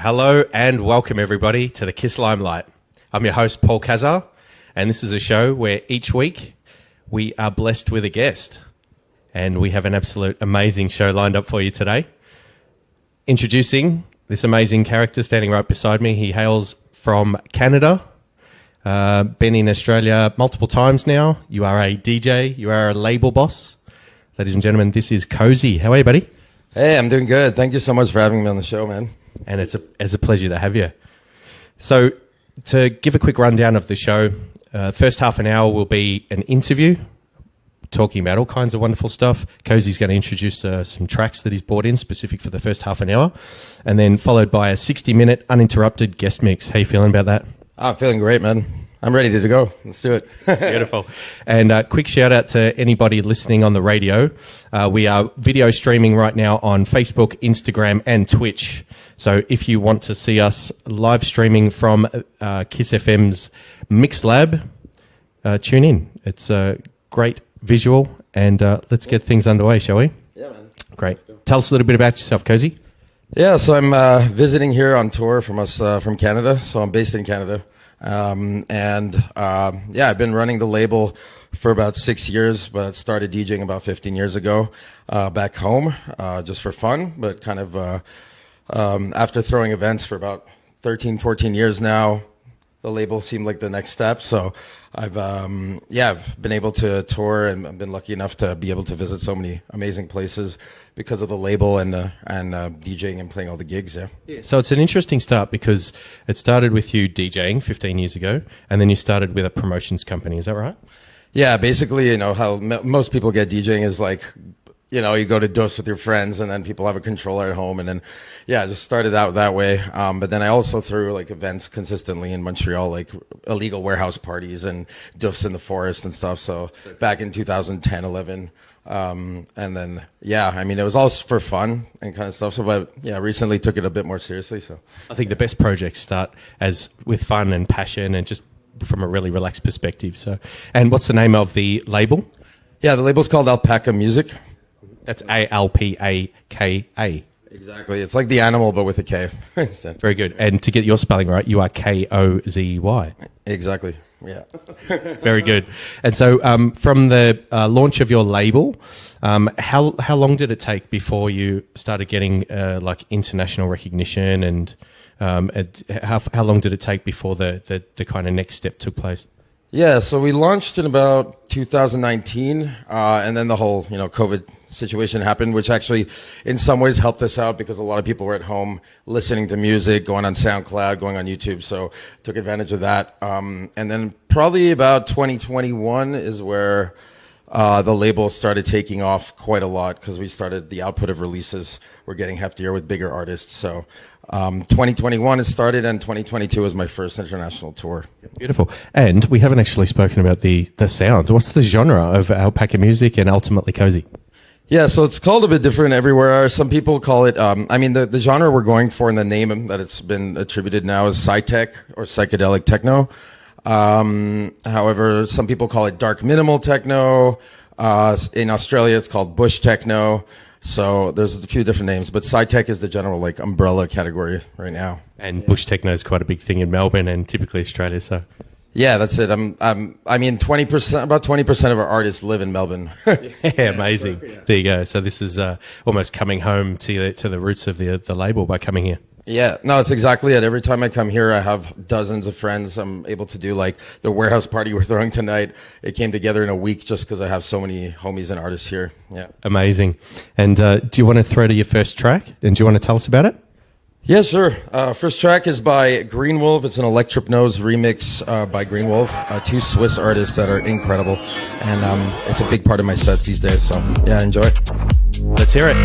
Hello and welcome everybody to the Kiss Limelight. I'm your host Paul KOZY, and this is a show where each week we are blessed with a guest, and we have an absolute amazing show lined up for you today. Introducing this amazing character standing right beside me. He hails from Canada, been in Australia multiple times now. You are a DJ, you are a label boss. Ladies and gentlemen, this is KOZY. How are you, buddy? Hey, I'm doing good. Thank you so much for having me on the show, man. And it's a pleasure to have you. So to give a quick rundown of the show, first half an hour will be an interview talking about all kinds of wonderful stuff. KOZY's going to introduce some tracks that he's brought in specific for the first half an hour, and then followed by a 60-minute uninterrupted guest mix. How you feeling about that? I'm feeling great, man. I'm ready to go. Let's do it. Beautiful. And quick shout out to anybody listening on the radio. We are video streaming right now on Facebook, Instagram, and Twitch. So if you want to see us live streaming from Kiss FM's Mix Lab, tune in. It's a great visual, and let's get things underway, shall we? Yeah, man. Great. Tell us a little bit about yourself, KOZY. Yeah, so I'm visiting here on tour from Canada. So I'm based in Canada. I've been running the label for about 6 years, but started DJing about 15 years ago, back home, just for fun, but kind of, after throwing events for about 13, 14 years now, the label seemed like the next step. So I've been able to tour, and I've been lucky enough to be able to visit so many amazing places because of the label and DJing and playing all the gigs. Yeah. So it's an interesting start because it started with you DJing 15 years ago, and then you started with a promotions company. Is that right? Yeah. Basically, how most people get DJing is like, you go to DOS with your friends, and then people have a controller at home, and then, I just started out that way. But then I also threw like events consistently in Montreal, like illegal warehouse parties and DOS in the forest and stuff. So back in 2010, 11. And then, it was all for fun and kind of stuff. So, but recently took it a bit more seriously. So I think the best projects start as with fun and passion and just from a really relaxed perspective. So, and what's the name of the label? Yeah, the label's called Alpaca Music. That's ALPAKA. Exactly. It's like the animal, but with a K. Very good. And to get your spelling right, you are KOZY. Exactly. Yeah. Very good. And so from the launch of your label, how long did it take before you started getting like international recognition, and how long did it take before the kind of next step took place? Yeah, so we launched in about 2019, and then the whole, COVID situation happened, which actually in some ways helped us out because a lot of people were at home listening to music, going on SoundCloud, going on YouTube, so took advantage of that. And then probably about 2021 is where the label started taking off quite a lot because we started the output of releases were getting heftier with bigger artists. So 2021 has started, and 2022 was my first international tour. Beautiful. And we haven't actually spoken about the sound. What's the genre of Alpaca Music and ultimately KOZY? Yeah, so it's called a bit different everywhere. Some people call it, the genre we're going for and the name that it's been attributed now is Sci-Tech or psychedelic techno. However, some people call it dark minimal techno. In Australia, it's called bush techno. So there's a few different names, but Sci-Tech is the general like umbrella category right now. And bush techno is quite a big thing in Melbourne and typically Australia. So yeah, that's it. 20%, about 20% of our artists live in Melbourne. Yeah, amazing. So, there you go. So this is almost coming home to the roots of the label by coming here. Yeah, no, it's exactly it. Every time I come here, I have dozens of friends. I'm able to do like the warehouse party we're throwing tonight. It came together in a week just because I have so many homies and artists here. Yeah. Amazing. And do you want to throw to your first track? And do you want to tell us about it? Yeah, sure. First track is by Green Wolf. It's an Electric Nose remix by Green Wolf, two Swiss artists that are incredible. And it's a big part of my sets these days. So yeah, enjoy. Let's hear it.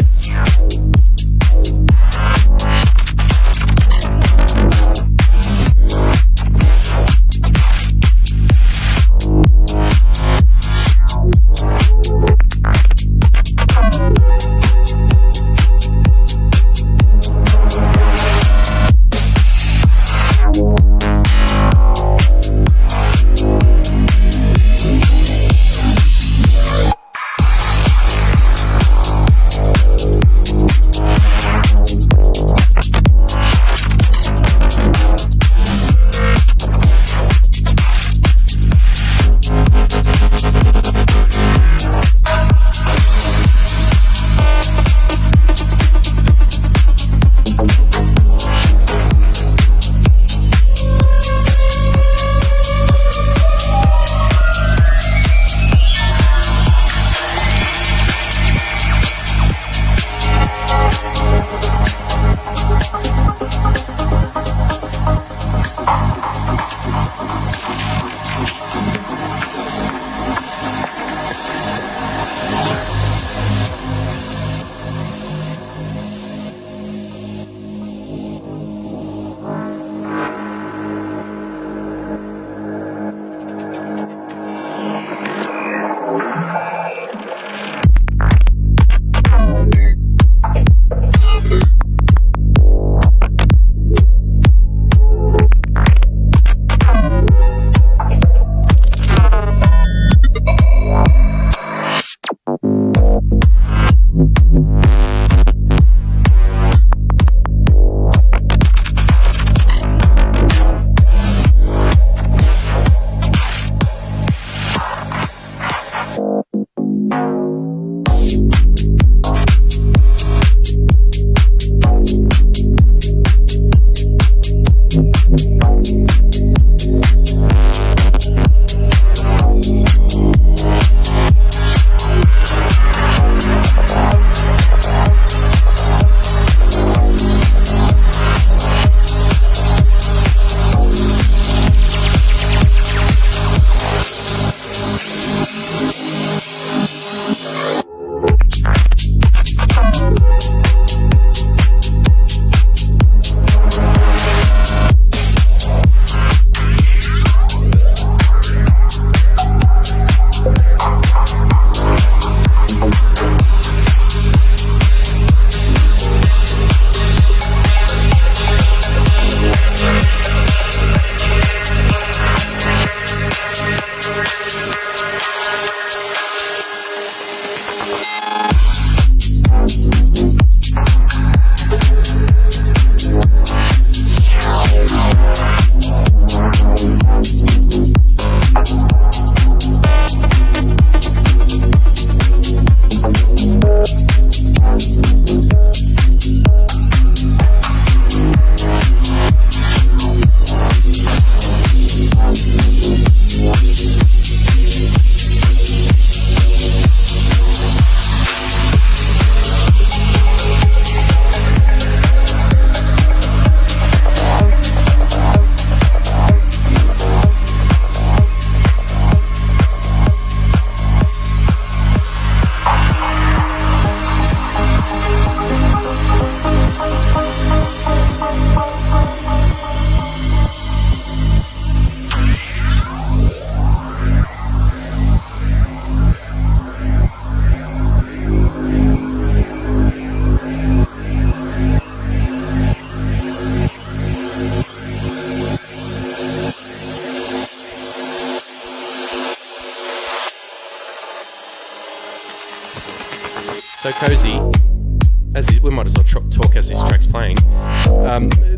So KOZY, we might as well talk as this track's playing.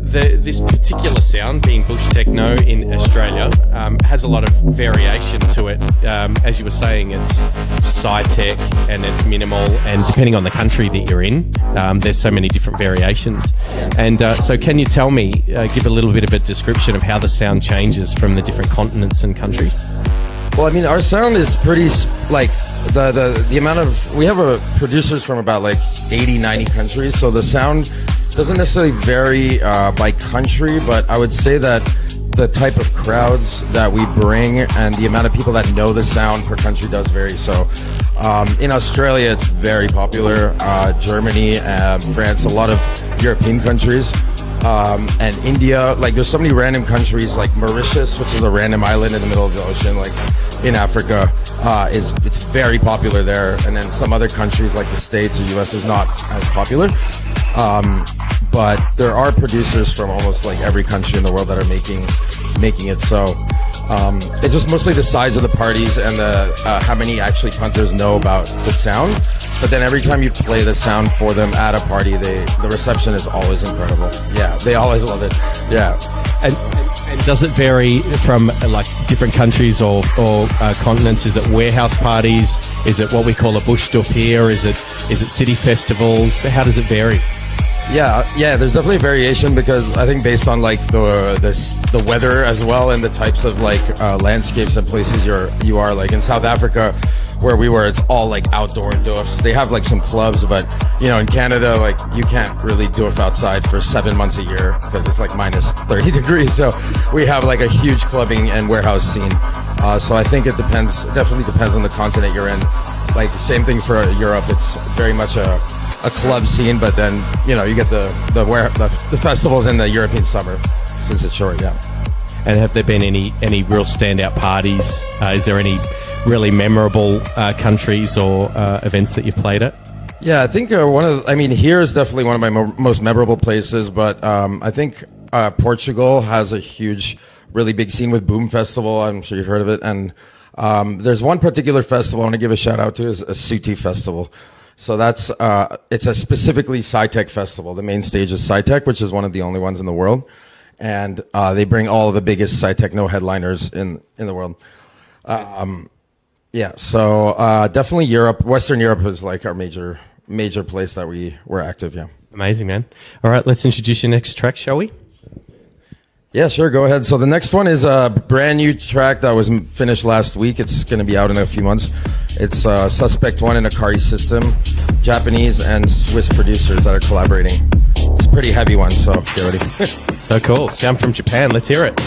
This particular sound, being bush techno in Australia, has a lot of variation to it. As you were saying, it's sci-tech and it's minimal, and depending on the country that you're in, there's so many different variations. And so can you tell me, give a little bit of a description of how the sound changes from the different continents and countries? Well, I mean, our sound is pretty, like, the amount of, we have producers from about like 80, 90 countries, so the sound doesn't necessarily vary by country, but I would say that the type of crowds that we bring and the amount of people that know the sound per country does vary. So in Australia, it's very popular, Germany, France, a lot of European countries. And India, like there's so many random countries, like Mauritius, which is a random island in the middle of the ocean, like in Africa, it's very popular there. And then some other countries like the States or US is not as popular. But there are producers from almost like every country in the world that are making it. So it's just mostly the size of the parties and the how many actually punters know about the sound. But then every time you play the sound for them at a party, the reception is always incredible. Yeah, they always love it. Yeah. And does it vary from like different countries or continents? Is it warehouse parties? Is it what we call a bush stuff here? Is it city festivals? How does it vary? Yeah, there's definitely variation because I think based on like the weather as well and the types of like landscapes and places you are, like in South Africa where we were, it's all like outdoor doofs. They have like some clubs, but you know, in Canada, like you can't really doof outside for 7 months a year because it's like minus 30 degrees. So we have like a huge clubbing and warehouse scene. So I think it definitely depends on the continent you're in. Like same thing for Europe. It's very much a club scene, but then you know you get the festivals in the European summer since it's short. Yeah. And have there been any real standout parties? Is there any really memorable countries or events that you've played at? Yeah, I think here is definitely one of my most memorable places, but I think Portugal has a huge, really big scene with Boom Festival. I'm sure you've heard of it. And there's one particular festival I want to give a shout out to is a Suti Festival. So that's it's a specifically sci-tech festival. The main stage is sci-tech, which is one of the only ones in the world. And they bring all of the biggest sci-techno headliners in the world. Yeah, so definitely Europe. Western Europe is like our major place that we're active, yeah. Amazing, man. All right, let's introduce your next track, shall we? Yeah, sure, go ahead. So the next one is a brand new track that was finished last week. It's going to be out in a few months. It's Suspect One and Akari System, Japanese and Swiss producers that are collaborating. It's a pretty heavy one, so get ready. So cool. Sound from Japan. Let's hear it.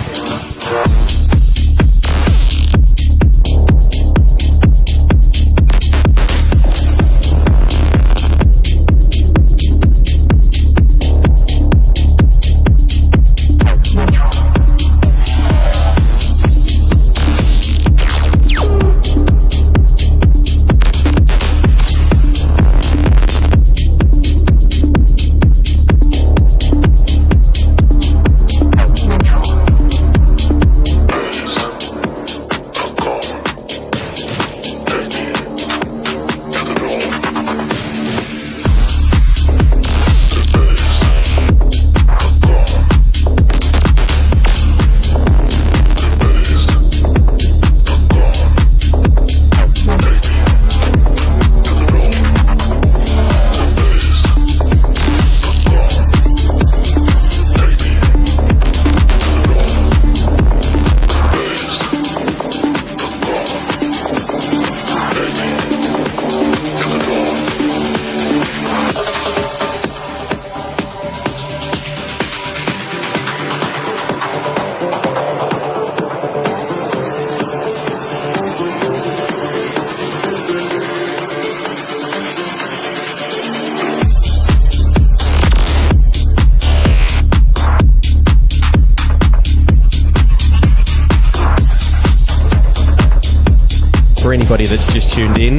For anybody that's just tuned in,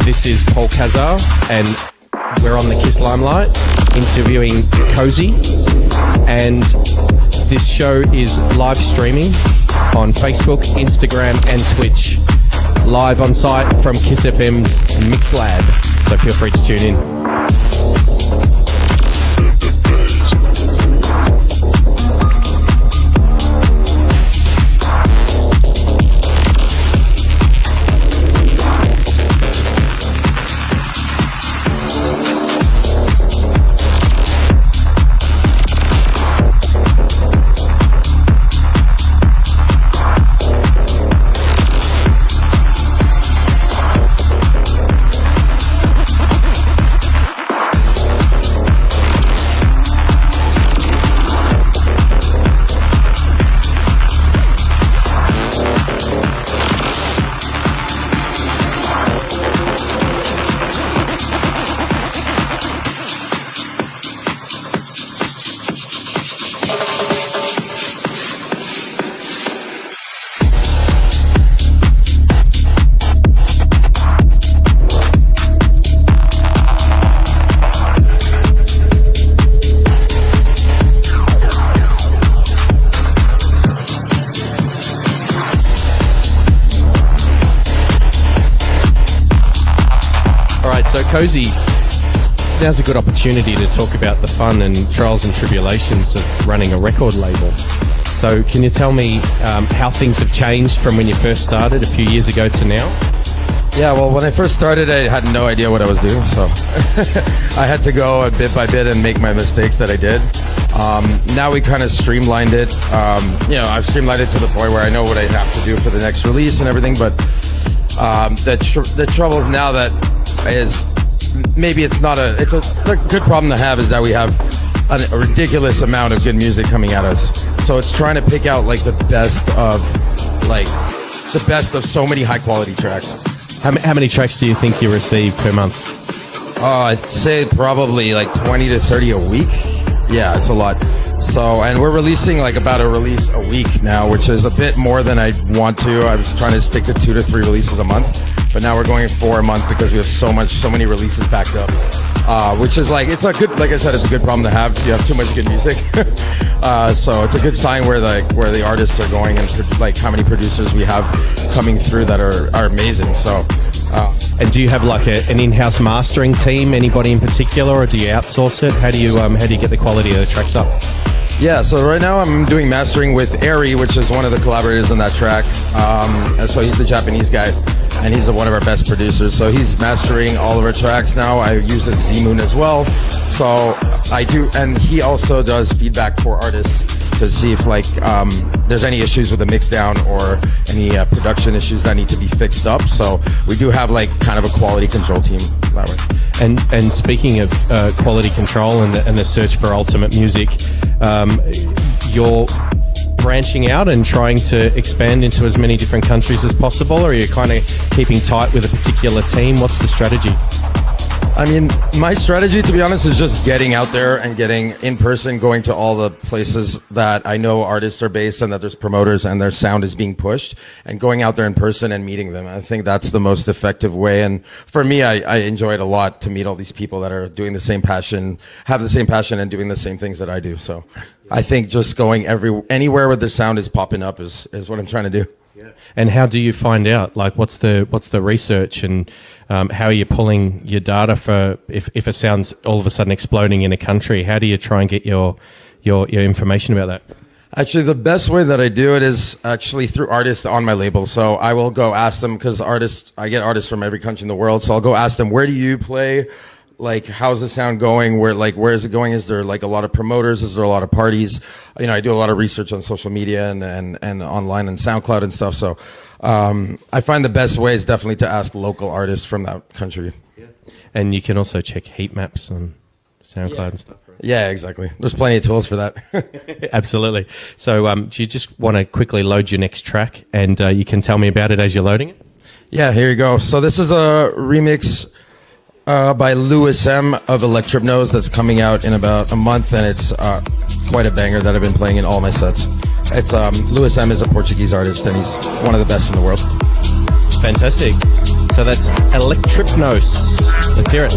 this is Paul Kazar, and we're on the Kiss Limelight interviewing KOZY, and this show is live streaming on Facebook, Instagram, and Twitch. live on site from Kiss FM's Mix Lab. So feel free to tune in. So KOZY, now's a good opportunity to talk about the fun and trials and tribulations of running a record label. So can you tell me how things have changed from when you first started a few years ago to now? Yeah, well, when I first started, I had no idea what I was doing, so I had to go bit by bit and make my mistakes that I did. Now we kind of streamlined it. I've streamlined it to the point where I know what I have to do for the next release and everything, but the trouble is now that is maybe it's a good problem to have, is that we have a ridiculous amount of good music coming at us. So it's trying to pick out the best of so many high quality tracks. How many tracks do you think you receive per month? I'd say probably 20 to 30 a week. Yeah, it's a lot. So, and we're releasing about a release a week now, which is a bit more than I want to. I was trying to stick to 2 to 3 releases a month, but now we're going 4 a month because we have so many releases backed up. Which is it's a good, like I said, it's a good problem to have. You have too much good music. So it's a good sign where the artists are going and how many producers we have coming through that are amazing. So, and do you have an in-house mastering team? Anybody in particular, or do you outsource it? How do you get the quality of the tracks up? Yeah, so right now I'm doing mastering with Eri, which is one of the collaborators on that track. So he's the Japanese guy, and he's one of our best producers. So he's mastering all of our tracks now. I use a Z-Moon as well. So I do, and he also does feedback for artists to see if there's any issues with the mix down or any production issues that need to be fixed up. So we do have kind of a quality control team that way. And speaking of quality control and the search for ultimate music, you're branching out and trying to expand into as many different countries as possible, or are you kind of keeping tight with a particular team? What's the strategy? I mean, my strategy, to be honest, is just getting out there and getting in person, going to all the places that I know artists are based and that there's promoters and their sound is being pushed, and going out there in person and meeting them. I think that's the most effective way. And for me, I enjoy it a lot to meet all these people that are doing the same passion, have the same passion, and doing the same things that I do. So I think just going anywhere where the sound is popping up is what I'm trying to do. Yeah. And how do you find out? What's the research, and how are you pulling your data for if a sound's all of a sudden exploding in a country? How do you try and get your information about that? Actually, the best way that I do it is actually through artists on my label. So I will go ask them, because I get artists from every country in the world. So I'll go ask them, where do you play? How's the sound going? Where is it going? Is there a lot of promoters? Is there a lot of parties? I do a lot of research on social media and online and SoundCloud and stuff. So, I find the best way is definitely to ask local artists from that country. Yeah. And you can also check heat maps on SoundCloud and stuff. Right? Yeah, exactly. There's plenty of tools for that. Absolutely. So, do you just want to quickly load your next track, and you can tell me about it as you're loading it? Yeah, here you go. So this is a remix by Louis M of Electripnose that's coming out in about a month, and it's quite a banger that I've been playing in all my sets. It's Louis M is a Portuguese artist, and he's one of the best in the world. Fantastic. So that's Electripnose. Let's hear it.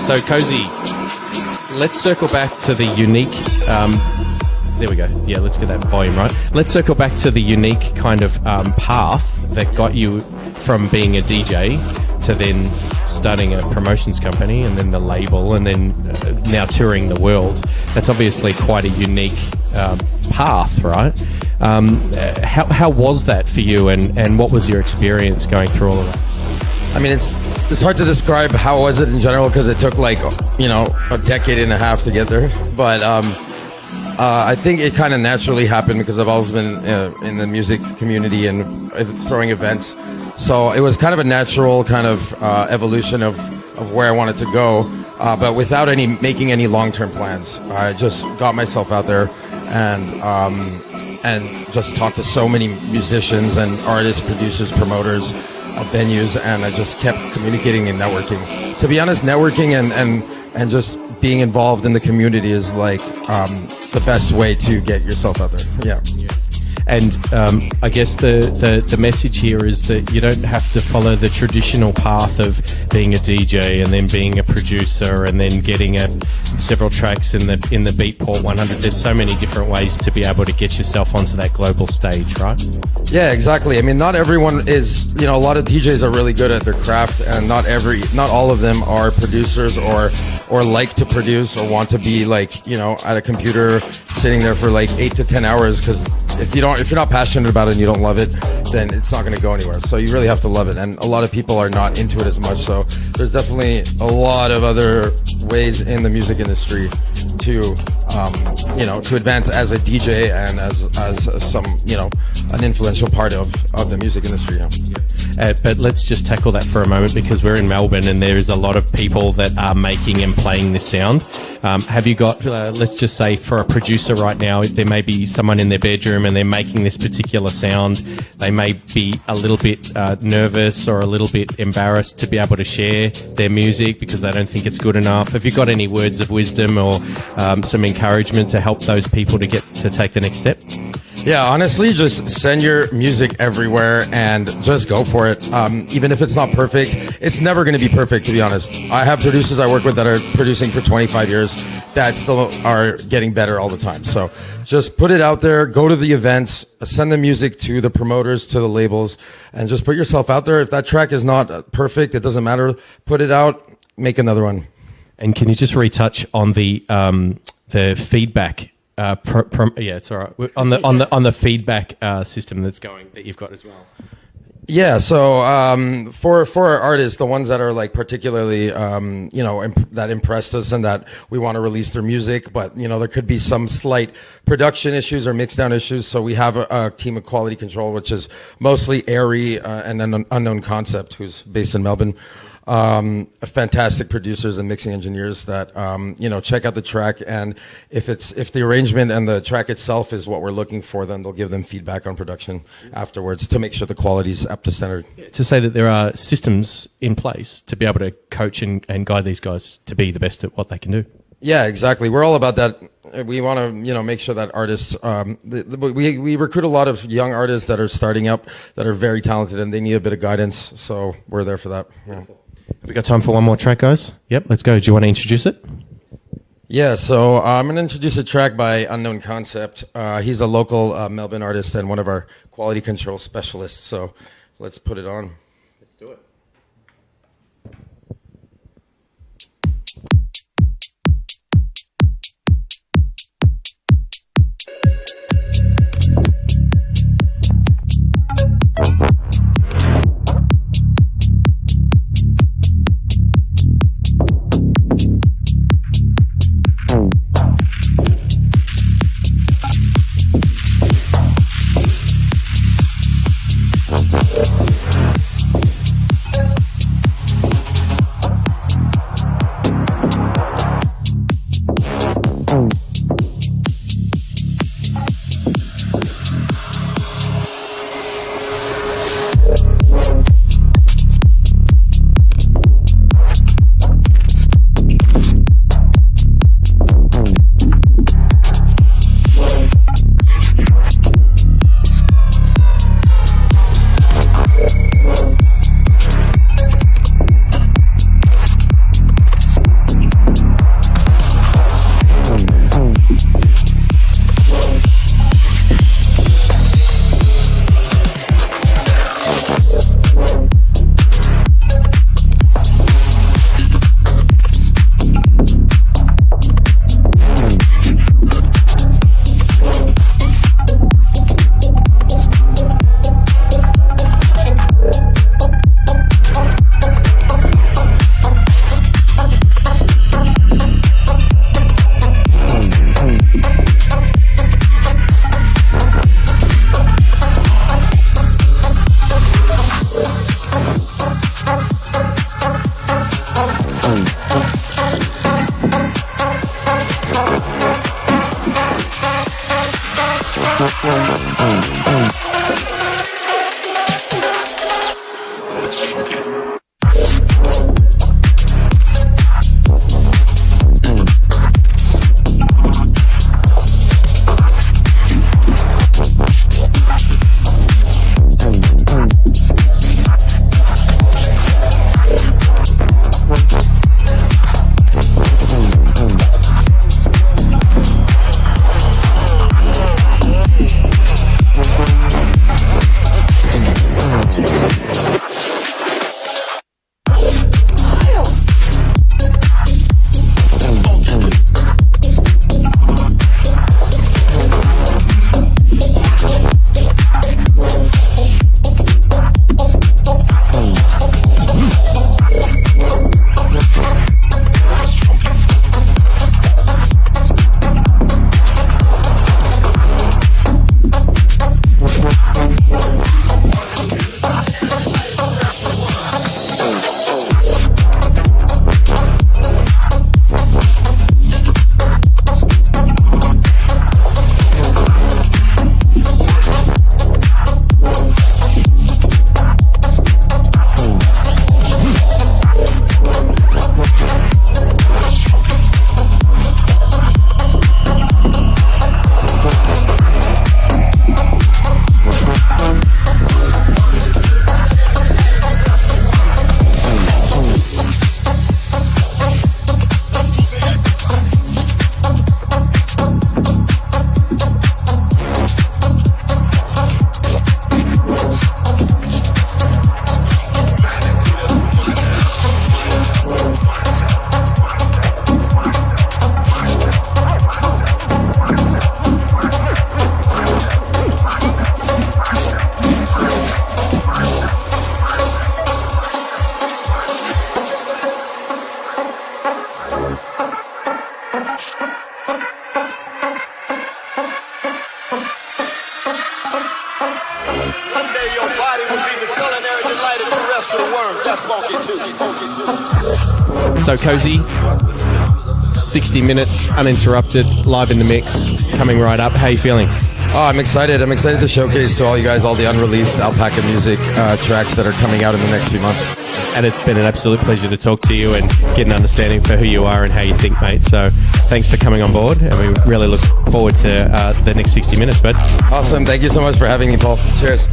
So, KOZY, let's circle back to the unique... there we go. Yeah, let's get that volume right. Let's circle back to the unique kind of path that got you from being a DJ to then starting a promotions company and then the label and then now touring the world. That's obviously quite a unique path, right? How was that for you, and what was your experience going through all of that? I mean, it's hard to describe how was it in general because it took like, a decade and a half to get there. But I think it kind of naturally happened because I've always been in the music community and throwing events. So it was kind of a natural kind of evolution of where I wanted to go, but without making any long-term plans. I just got myself out there and just talked to so many musicians and artists, producers, promoters, venues, and I just kept communicating and networking. To be honest, networking and just being involved in the community is like the best way to get yourself out there. Yeah. And I guess the message here is that you don't have to follow the traditional path of being a DJ and then being a producer and then getting several tracks in the Beatport 100. There's so many different ways to be able to get yourself onto that global stage, right? Yeah, exactly. I mean, not everyone is, a lot of DJs are really good at their craft, and not all of them are producers or like to produce or want to be like, at a computer sitting there for like 8 to 10 hours, because if you're not passionate about it and you don't love it, then it's not going to go anywhere. So you really have to love it. And a lot of people are not into it as much. So there's definitely a lot of other ways in the music industry to, to advance as a DJ and as some, an influential part of the music industry. But let's just tackle that for a moment, because we're in Melbourne and there is a lot of people that are making and playing this sound. Have you got, let's just say for a producer right now, there may be someone in their bedroom and they're making this particular sound. They may be a little bit nervous or a little bit embarrassed to be able to share their music because they don't think it's good enough. Have you got any words of wisdom or some encouragement to help those people to get to take the next step? Yeah, honestly, just send your music everywhere and just go for it. Even if it's not perfect, it's never going to be perfect, to be honest. I have producers I work with that are producing for 25 years that still are getting better all the time. So just put it out there, go to the events, send the music to the promoters, to the labels, and just put yourself out there. If that track is not perfect, it doesn't matter. Put it out, make another one. And can you just retouch on the feedback? Yeah, it's all right. On the feedback system that you've got as well. Yeah, so for our artists, the ones that are like particularly that impressed us and that we want to release their music, but there could be some slight production issues or mix down issues. So we have a team of quality control, which is mostly Airy and an unknown concept, who's based in Melbourne. Fantastic producers and mixing engineers that check out the track, and if the arrangement and the track itself is what we're looking for, then they'll give them feedback on production afterwards to make sure the quality's up to standard. To say that there are systems in place to be able to coach and guide these guys to be the best at what they can do. Yeah, exactly. We're all about that. We want to, make sure that artists, we recruit a lot of young artists that are starting up, that are very talented, and they need a bit of guidance. So we're there for that. Yeah. Have we got time for one more track, guys? Yep, let's go. Do you want to introduce it? Yeah, so I'm going to introduce a track by Unknown Concept. He's a local Melbourne artist and one of our quality control specialists. So let's put it on. Let's do it. So KOZY, 60 minutes uninterrupted, live in the mix, coming right up. How are you feeling? Oh, I'm excited. I'm excited to showcase to all you guys all the unreleased Alpaca music tracks that are coming out in the next few months. And it's been an absolute pleasure to talk to you and get an understanding for who you are and how you think, mate. So thanks for coming on board, and we really look forward to the next 60 minutes, bud. Awesome. Thank you so much for having me, Paul. Cheers.